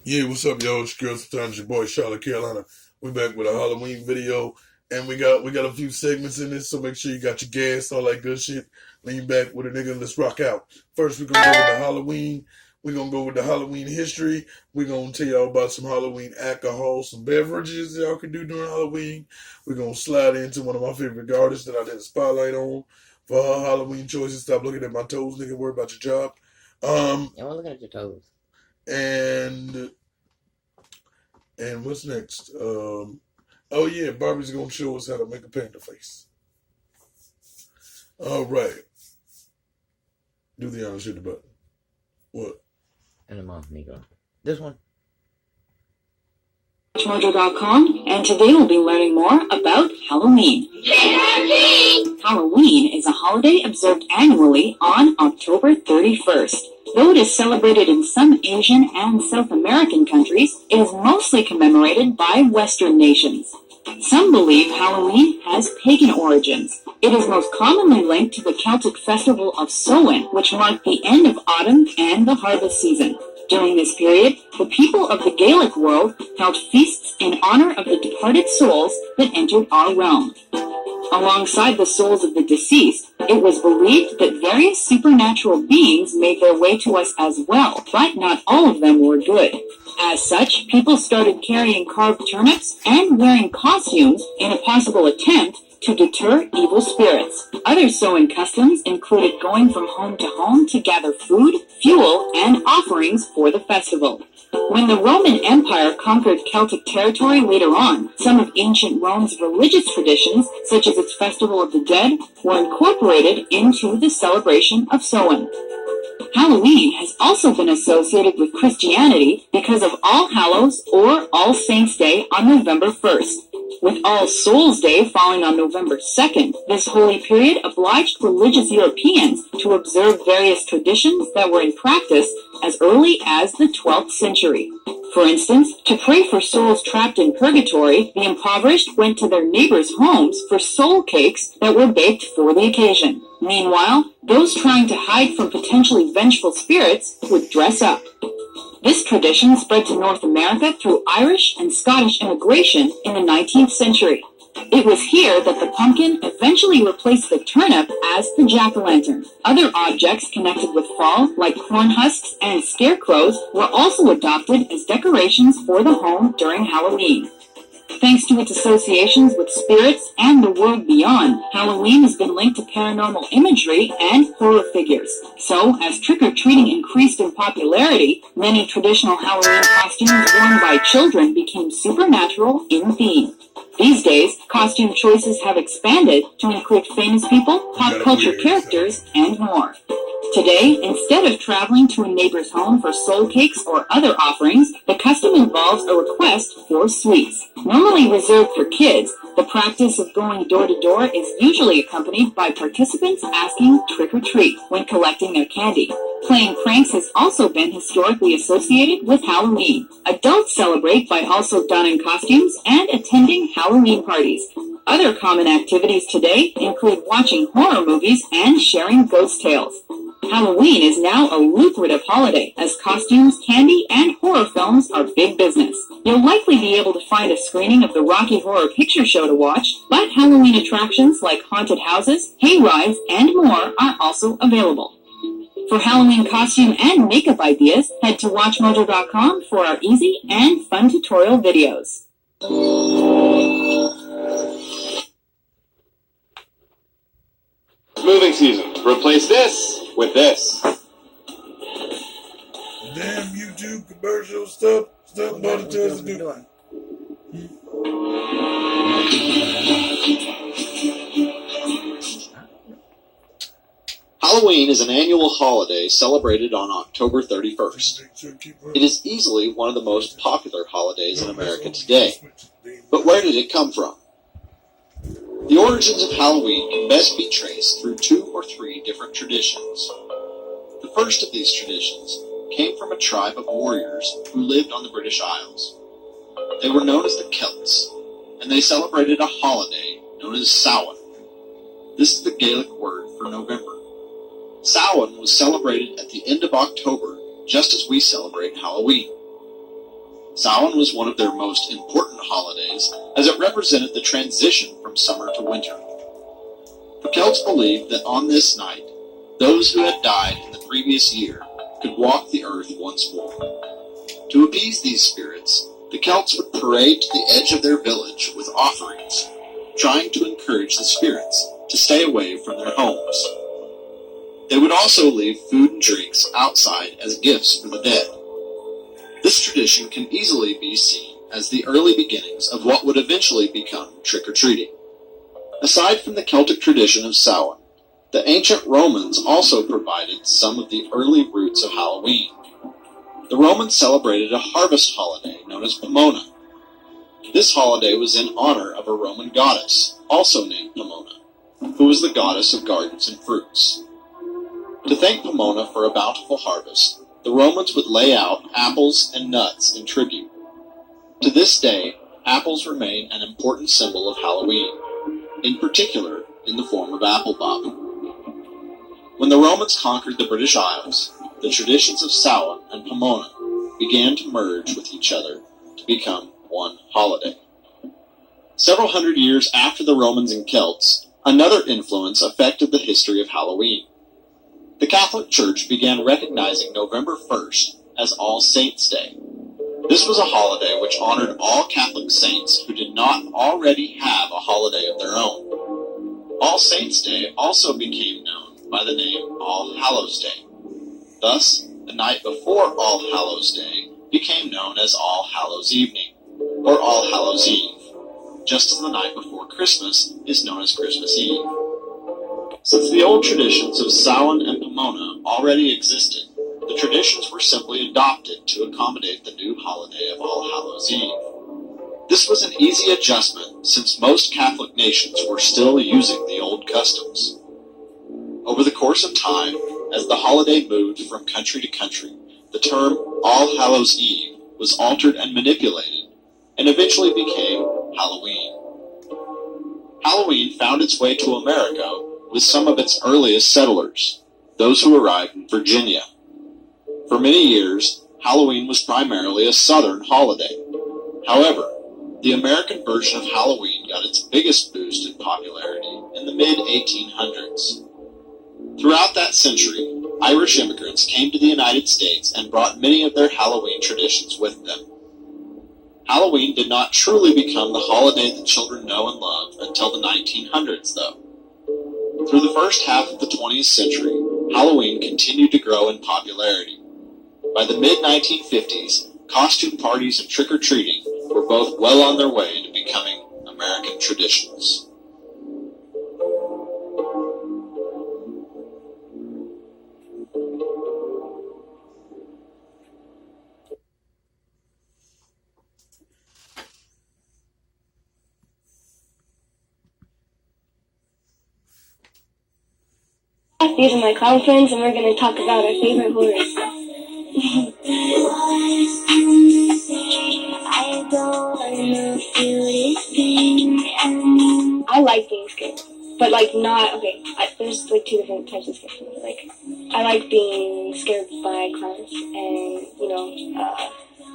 Yeah, what's up, y'all? It's Girls Sometimes your boy Charlotte Carolina. We back with a Halloween video, and we got a few segments in this, so make sure you got your gas, all that good shit. Lean back with a nigga, let's rock out. First, we're gonna go with the Halloween. We're gonna go with the Halloween history. We're gonna tell y'all about some Halloween alcohol, some beverages y'all can do during Halloween. We're gonna slide into one of my favorite artists that I did a spotlight on for her Halloween choices. Stop looking at my toes, nigga. Worry about your job. Yeah, we're looking at your toes. And what's next? Oh yeah, Barbie's gonna show us how to make a panda face. All right, do the honors, hit the button. What? And a month, Nico. This one. Mojo.com, and today we'll be learning more about Halloween. Halloween is a holiday observed annually on October 31st. Though it is celebrated in some Asian and South American countries, it is mostly commemorated by Western nations. Some believe Halloween has pagan origins. It is most commonly linked to the Celtic festival of Samhain, which marked the end of autumn and the harvest season. During this period, the people of the Gaelic world held feasts in honor of the departed souls that entered our realm. Alongside the souls of the deceased, it was believed that various supernatural beings made their way to us as well, but not all of them were good. As such, people started carrying carved turnips and wearing costumes in a possible attempt to deter evil spirits. Other Samhain customs included going from home to home to gather food, fuel, and offerings for the festival. When the Roman Empire conquered Celtic territory later on, some of ancient Rome's religious traditions, such as its Festival of the Dead, were incorporated into the celebration of Samhain. Halloween has also been associated with Christianity because of All Hallows or All Saints' Day on November 1st. With All Souls' Day falling on November 2nd, this holy period obliged religious Europeans to observe various traditions that were in practice as early as the 12th century. For instance, to pray for souls trapped in purgatory, the impoverished went to their neighbors' homes for soul cakes that were baked for the occasion. Meanwhile, those trying to hide from potentially vengeful spirits would dress up. This tradition spread to North America through Irish and Scottish immigration in the 19th century. It was here that the pumpkin eventually replaced the turnip as the jack-o'-lantern. Other objects connected with fall, like corn husks and scarecrows, were also adopted as decorations for the home during Halloween. Thanks to its associations with spirits and the world beyond, Halloween has been linked to paranormal imagery and horror figures. So, as trick-or-treating increased in popularity, many traditional Halloween costumes worn by children became supernatural in theme. These days, costume choices have expanded to include famous people, pop culture characters, and more. Today, instead of traveling to a neighbor's home for soul cakes or other offerings, the custom involves a request for sweets. Normally reserved for kids, the practice of going door to door is usually accompanied by participants asking trick or treat when collecting their candy. Playing pranks has also been historically associated with Halloween. Adults celebrate by also donning costumes and attending Halloween parties. Other common activities today include watching horror movies and sharing ghost tales. Halloween is now a lucrative holiday, as costumes, candy, and horror films are big business. You'll likely be able to find a screening of the Rocky Horror Picture Show to watch, but Halloween attractions like haunted houses, hay rides, and more are also available. For Halloween costume and makeup ideas, head to WatchMojo.com for our easy and fun tutorial videos. Moving season. Replace this with this. Damn YouTube commercial stuff about it tells to do. Halloween is an annual holiday celebrated on October 31st. It is easily one of the most popular holidays in America today. But where did it come from? The origins of Halloween can best be traced through 2 or 3 different traditions. The first of these traditions came from a tribe of warriors who lived on the British Isles. They were known as the Celts, and they celebrated a holiday known as Samhain. This is the Gaelic word for November. Samhain was celebrated at the end of October, just as we celebrate Halloween. Samhain was one of their most important holidays as it represented the transition from summer to winter. The Celts believed that on this night, those who had died in the previous year could walk the earth once more. To appease these spirits, the Celts would parade to the edge of their village with offerings, trying to encourage the spirits to stay away from their homes. They would also leave food and drinks outside as gifts for the dead. This tradition can easily be seen as the early beginnings of what would eventually become trick-or-treating. Aside from the Celtic tradition of Samhain, the ancient Romans also provided some of the early roots of Halloween. The Romans celebrated a harvest holiday known as Pomona. This holiday was in honor of a Roman goddess, also named Pomona, who was the goddess of gardens and fruits. To thank Pomona for a bountiful harvest, the Romans would lay out apples and nuts in tribute. To this day, apples remain an important symbol of Halloween, in particular in the form of apple bobbing. When the Romans conquered the British Isles, the traditions of Samhain and Pomona began to merge with each other to become one holiday. Several hundred years after the Romans and Celts, another influence affected the history of Halloween. The Catholic Church began recognizing November 1st as All Saints' Day. This was a holiday which honored all Catholic saints who did not already have a holiday of their own. All Saints' Day also became known by the name All Hallows' Day. Thus, the night before All Hallows' Day became known as All Hallows' Evening, or All Hallows' Eve, just as the night before Christmas is known as Christmas Eve. Since the old traditions of Samhain and Pomona already existed, the traditions were simply adopted to accommodate the new holiday of All Hallows' Eve. This was an easy adjustment since most Catholic nations were still using the old customs. Over the course of time, as the holiday moved from country to country, the term All Hallows' Eve was altered and manipulated, and eventually became Halloween. Halloween found its way to America with some of its earliest settlers, those who arrived in Virginia. For many years, Halloween was primarily a Southern holiday. However, the American version of Halloween got its biggest boost in popularity in the mid-1800s. Throughout that century, Irish immigrants came to the United States and brought many of their Halloween traditions with them. Halloween did not truly become the holiday that children know and love until the 1900s, though. Through the first half of the 20th century, Halloween continued to grow in popularity. By the mid-1950s, costume parties and trick-or-treating were both well on their way to becoming American traditions. These are my clown friends, and we're going to talk about our favorite horror stuff. I like being scared, but not okay. There's two different types of scared for me. I like being scared by clowns and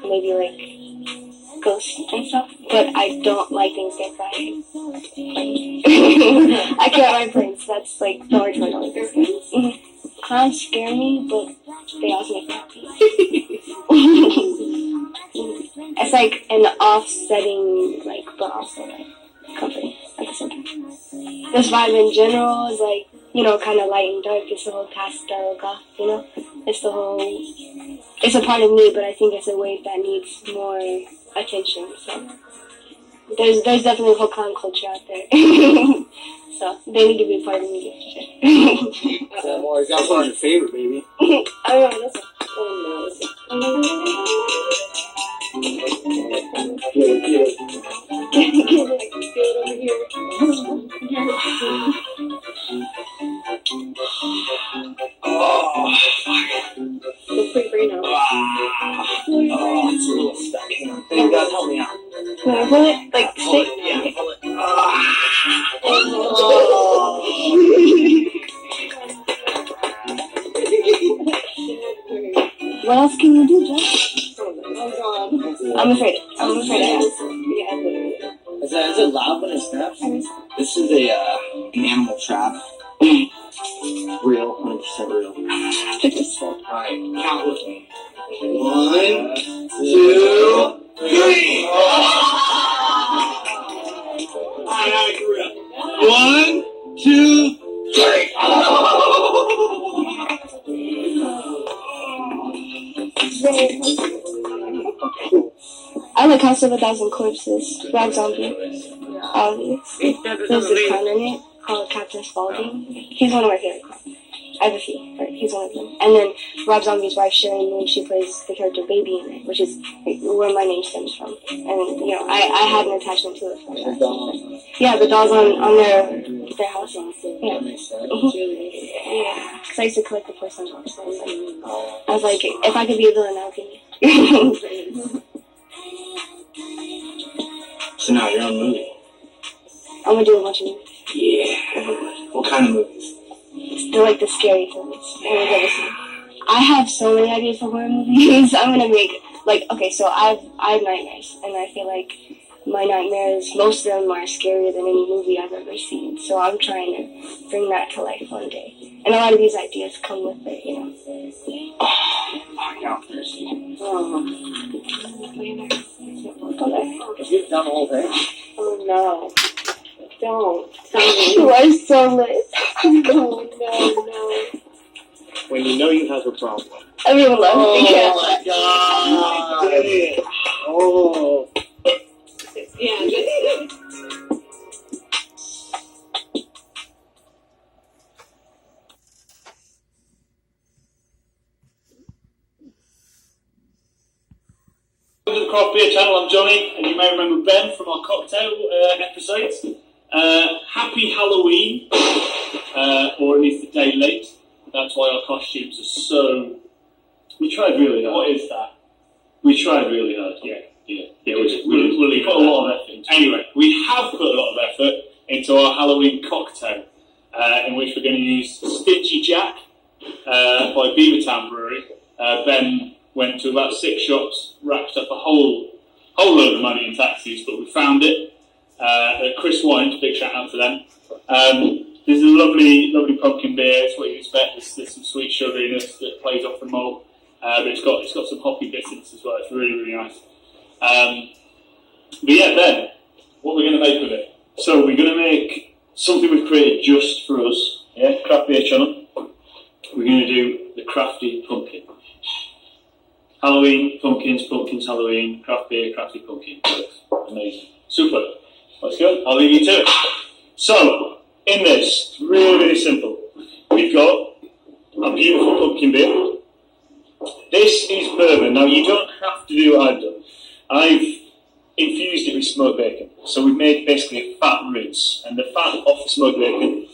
maybe ghosts and stuff, but I don't like being scared by planes. I can't ride planes. That's the only reason I don't like being scared. Clowns scare me, but they also make me happy. It's an offsetting, but also comforting at the same time. This vibe in general is kind of light and dark. It's the whole pastel goth, it's a part of me, but I think it's a wave that needs more attention. So there's definitely a whole clown culture out there. So they need to be a part of me. Well, that's one of your favorite, baby. I don't know. It's pretty free now. It's a little stuck. Hang on. You gotta help me out. Can I pull it? Stick? Yeah, pull it. What else can you do, Josh? Oh, God. I'm afraid I have. Yeah, literally. Is it loud when it snaps? This is an animal trap. Real, 100% real. Alright, count with me. 1, 2, 3! Alright, for real. 1, 2, 3! I like House of a Thousand Corpses. Rob Zombie. There's a clown in it called Captain Spaulding. He's one of my favorite clowns. I have a few, but he's one of them. And then Rob Zombie's wife, Sharon Moon, she plays the character Baby in it, which is where my name stems from. And, you know, I had an attachment to it from that. Yeah, the dolls on their house. Yeah. Yeah. Because I used to collect the porcelain dolls. So I was like, if I could be a villain, I would be. So now you're on the movie. I'm gonna do a bunch of movies. Yeah. What kind of movies? They're like the scary films anyone's ever seen. I have so many ideas for horror movies. I'm gonna make, like, okay, so I have nightmares, and I feel like my nightmares, most of them are scarier than any movie I've ever seen. So I'm trying to bring that to life one day. And a lot of these ideas come with it, you know. Oh, yeah, I'm thirsty. You've done the whole thing? Oh no. Don't. You are so lit. No. When you know you have a problem. Everyone loves me. Yeah. My God. I did it. Oh. Yeah. Welcome to the Craft Beer Channel. I'm Johnny, and you may remember Ben from our cocktail episodes. Happy Halloween, or at least a day late. That's why our costumes are so... We tried really hard. What is that? We tried really hard, yeah. We put a lot of effort into it. Anyway, we have put a lot of effort into our Halloween cocktail, in which we're going to use Stingy Jack by Beavertown Brewery. Ben went to about 6 shops, racked up a whole load of money in taxis, but we found it. Chris Wines, big shout out to them. This is a lovely pumpkin beer. It's what you expect. There's some sweet sugariness that plays off the malt, but it's got some hoppy bitterness as well. It's really, really nice. But yeah, Ben, what we're going to make with it? So we're going to make something we've created just for us. Yeah, Craft Beer Channel. We're going to do the Crafty Pumpkin. Halloween, pumpkins, Halloween, craft beer, crafty pumpkin. Amazing. Super. Let's go. I'll leave you to it. So, in this, it's really, really simple. We've got a beautiful pumpkin beer. This is bourbon. Now, you don't have to do what I've done. I've infused it with smoked bacon. So we've made basically a fat rinse. And the fat off the smoked bacon,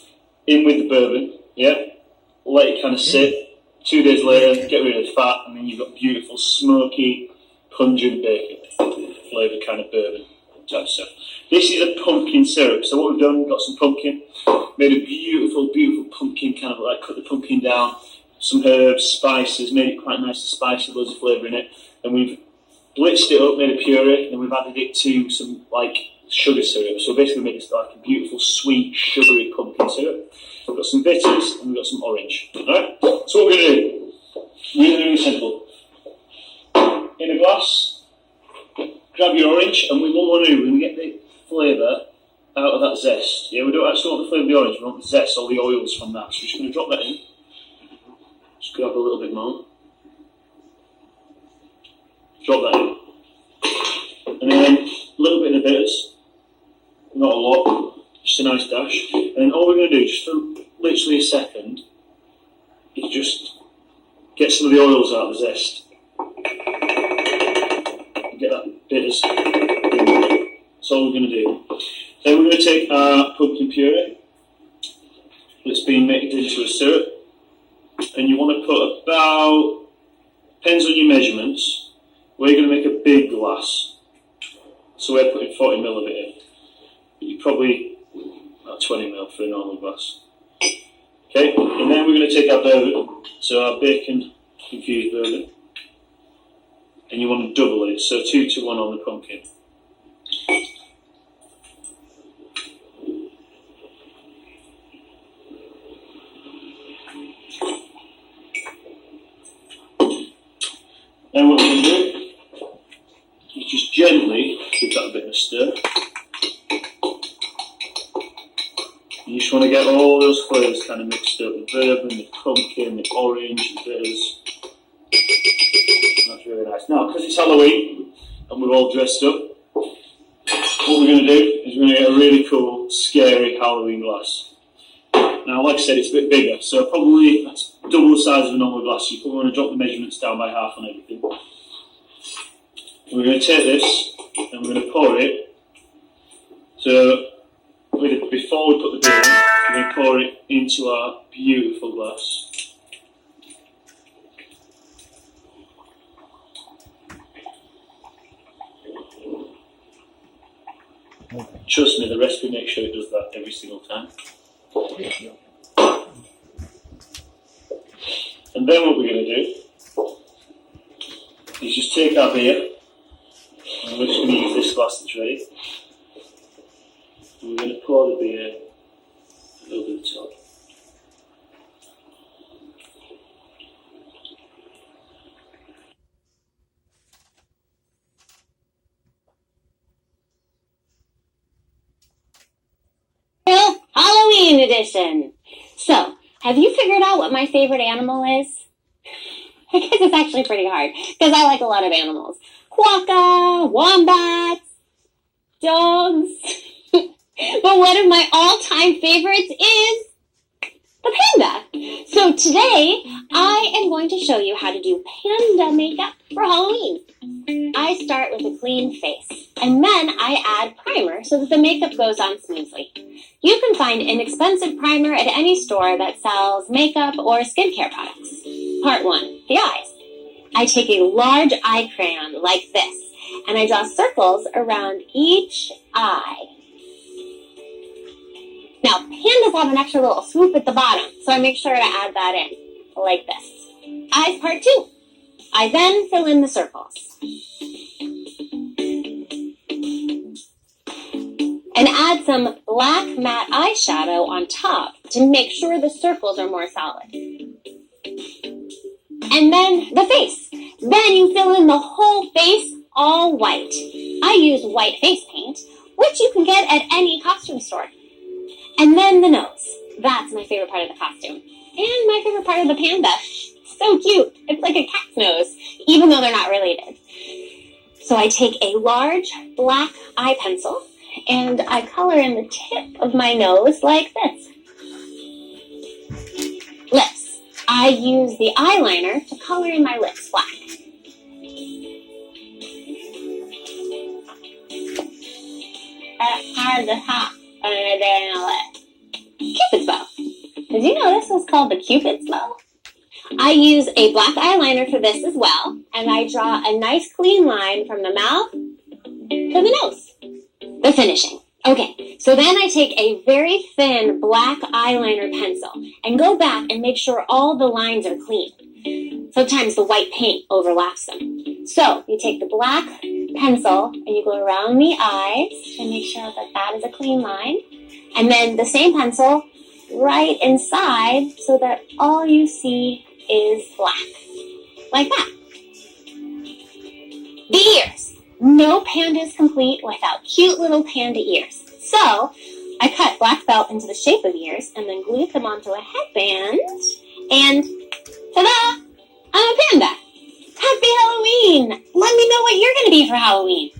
in with the bourbon, yeah? Let it kind of sit. 2 days later, get rid of the fat, and then you've got beautiful, smoky, pungent bacon flavoured kind of bourbon type stuff. This is a pumpkin syrup. So what we've done, we've got some pumpkin, made a beautiful, beautiful pumpkin, kind of like cut the pumpkin down, some herbs, spices, made it quite nice and spicy, loads of flavour in it, and we've blitzed it up, made a puree, and we've added it to some like sugar syrup. So basically made it like a beautiful, sweet, sugary pumpkin syrup. We've got some bitters and we've got some orange. Alright? So what we're going to do, really, really simple. In a glass, grab your orange, and we want to do, when we get the flavour out of that zest. Yeah, we don't actually want the flavour of the orange, we want the zest, all the oils from that. So we're just going to drop that in. Just grab a little bit more. Drop that in. And then a little bit of the bitters. Not a lot. Just a nice dash. And then all we're going to do, just for literally a second, is just get some of the oils out of the zest. Get that bitters in. That's all we're going to do. Then we're going to take our pumpkin puree that's been made into a syrup. And you want to put about, depends on your measurements, we're going to make a big glass. So we're putting 40 ml of it in. But you probably about 20 ml for a normal glass. Okay, and then we're going to take our bourbon, so our bacon infused bourbon, and you want to double it, so 2 to 1 on the pumpkin. Then what we're going to do is just gently give that a bit of a stir. You just want to get all those flavours kind of mixed up, the bourbon, the pumpkin, the orange, the bitters. That's really nice. Now, because it's Halloween and we're all dressed up, what we're going to do is we're going to get a really cool, scary Halloween glass. Now, like I said, it's a bit bigger, so probably that's double the size of a normal glass. You probably want to drop the measurements down by half on everything. We're going to take this and we're going to pour it. So, before we put the beer in, we're going to pour it into our beautiful glass. Trust me, the recipe makes sure it does that every single time. And then what we're going to do is just take our beer, and we're just going to use this glass that's ready. And we're going to pour the beer over the top. Halloween edition. So, have you figured out what my favorite animal is? I guess it's actually pretty hard, because I like a lot of animals. Quokka, wombats, dogs. But one of my all-time favorites is the panda. So today, I am going to show you how to do panda makeup for Halloween. I start with a clean face, and then I add primer so that the makeup goes on smoothly. You can find inexpensive primer at any store that sells makeup or skincare products. Part 1, the eyes. I take a large eye crayon like this, and I draw circles around each eye. Now, pandas have an extra little swoop at the bottom, so I make sure to add that in, like this. Eyes part 2. I then fill in the circles. And add some black matte eyeshadow on top to make sure the circles are more solid. And then the face. Then you fill in the whole face all white. I use white face paint, which you can get at any costume store. And then the nose. That's my favorite part of the costume. And my favorite part of the panda. So cute. It's like a cat's nose, even though they're not related. So I take a large black eye pencil and I color in the tip of my nose like this. Lips. I use the eyeliner to color in my lips black. Hard the top under there and a lip. Cupid's bow. Did you know this was called the Cupid's bow? I use a black eyeliner for this as well, and I draw a nice clean line from the mouth to the nose. The finishing. Okay, so then I take a very thin black eyeliner pencil and go back and make sure all the lines are clean. Sometimes the white paint overlaps them. So you take the black pencil and you go around the eyes and make sure that that is a clean line. And then the same pencil right inside so that all you see is black. Like that. The ears. No panda is complete without cute little panda ears. So, I cut black felt into the shape of ears and then glued them onto a headband. And, ta-da! I'm a panda! Happy Halloween! Let me know what you're going to be for Halloween.